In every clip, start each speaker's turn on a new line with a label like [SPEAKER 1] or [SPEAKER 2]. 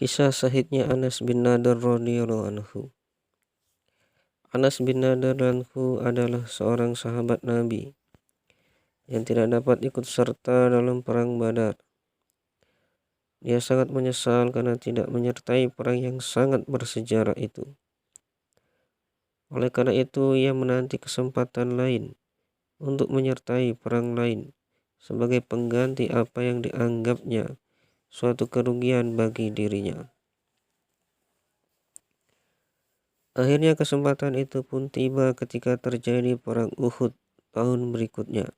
[SPEAKER 1] Kisah syahidnya Anas bin Nadr radhiyallahu anhu. Anas bin Nadr anhu adalah seorang sahabat Nabi yang tidak dapat ikut serta dalam perang Badar. Dia sangat menyesal karena tidak menyertai perang yang sangat bersejarah itu. Oleh karena itu, ia menanti kesempatan lain untuk menyertai perang lain sebagai pengganti apa yang dianggapnya suatu kerugian bagi dirinya. Akhirnya kesempatan itu pun tiba ketika terjadi perang Uhud tahun berikutnya.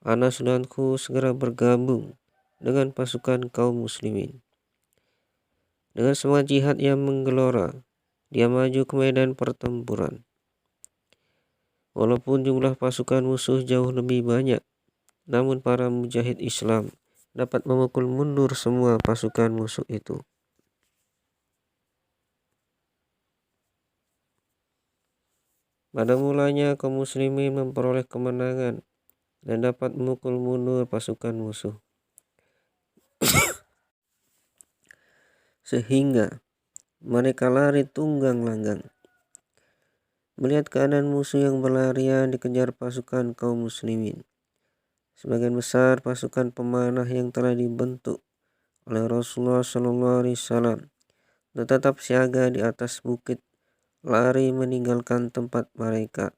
[SPEAKER 1] Anas danku segera bergabung dengan pasukan kaum muslimin. Dengan semangat jihad yang menggelora, dia maju ke medan pertempuran. Walaupun jumlah pasukan musuh jauh lebih banyak, namun para mujahid Islam dapat memukul mundur semua pasukan musuh itu. Pada mulanya kaum muslimin memperoleh kemenangan dan dapat memukul mundur pasukan musuh. Sehingga mereka lari tunggang langgang. Melihat keadaan musuh yang berlarian dikejar pasukan kaum muslimin, sebagian besar pasukan pemanah yang telah dibentuk oleh Rasulullah SAW tetap siaga di atas bukit, lari meninggalkan tempat mereka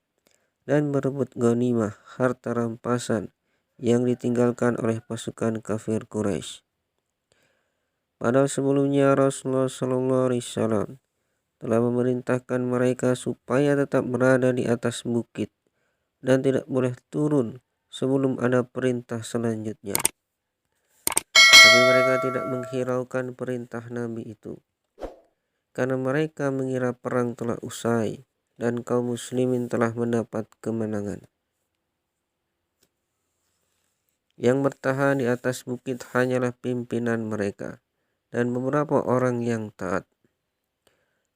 [SPEAKER 1] dan berebut ghanimah harta rampasan yang ditinggalkan oleh pasukan kafir Quraisy. Padahal sebelumnya Rasulullah SAW telah memerintahkan mereka supaya tetap berada di atas bukit dan tidak boleh turun sebelum ada perintah selanjutnya. Tapi mereka tidak menghiraukan perintah Nabi itu, karena mereka mengira perang telah usai dan kaum muslimin telah mendapat kemenangan. Yang bertahan di atas bukit hanyalah pimpinan mereka dan beberapa orang yang taat.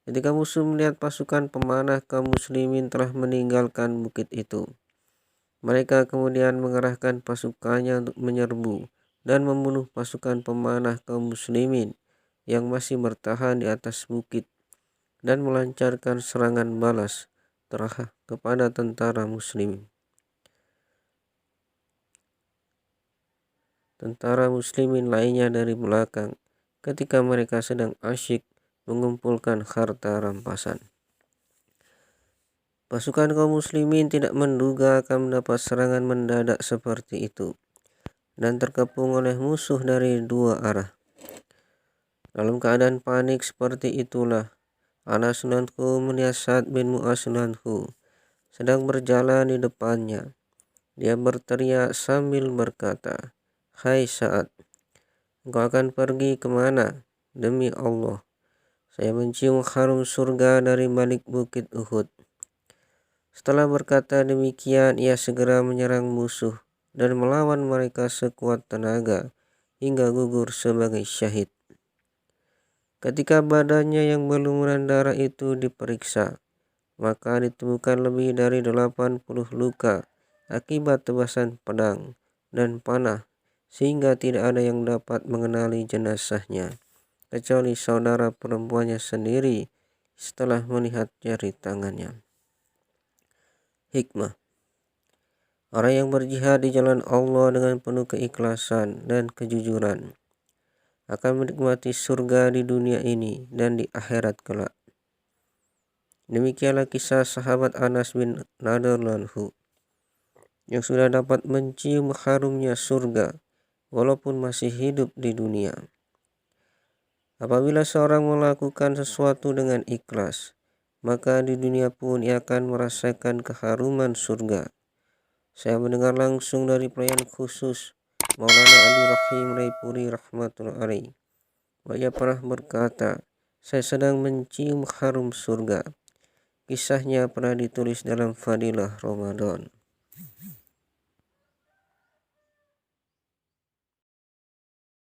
[SPEAKER 1] Ketika musuh melihat pasukan pemanah kaum muslimin telah meninggalkan bukit itu, mereka kemudian mengerahkan pasukannya untuk menyerbu dan membunuh pasukan pemanah kaum muslimin yang masih bertahan di atas bukit dan melancarkan serangan balas kepada tentara muslimin. Tentara muslimin lainnya dari belakang ketika mereka sedang asyik mengumpulkan harta rampasan. Pasukan kaum muslimin tidak menduga akan mendapat serangan mendadak seperti itu dan terkepung oleh musuh dari dua arah. Dalam keadaan panik seperti itulah, Anas danku melihat Sa'ad bin Mu'adz danku sedang berjalan di depannya. Dia berteriak sambil berkata, "Hai Sa'ad, engkau akan pergi kemana? Demi Allah, saya mencium harum surga dari balik bukit Uhud." Setelah berkata demikian, ia segera menyerang musuh dan melawan mereka sekuat tenaga hingga gugur sebagai syahid. Ketika badannya yang berlumuran darah itu diperiksa, maka ditemukan lebih dari 80 luka akibat tebasan pedang dan panah, sehingga tidak ada yang dapat mengenali jenazahnya kecuali saudara perempuannya sendiri setelah melihat jari tangannya. Hikmah: orang yang berjihad di jalan Allah dengan penuh keikhlasan dan kejujuran akan menikmati surga di dunia ini dan di akhirat kelak. Demikianlah kisah sahabat Anas bin Nadr anhu yang sudah dapat mencium harumnya surga walaupun masih hidup di dunia. Apabila seorang melakukan sesuatu dengan ikhlas, maka di dunia pun ia akan merasakan keharuman surga. Saya mendengar langsung dari pelayan khusus Maulana Abdul Rahim Raipuri rahmatullah alaih, bahwa ia pernah berkata, "Saya sedang mencium harum surga." Kisahnya pernah ditulis dalam Fadilah Ramadan.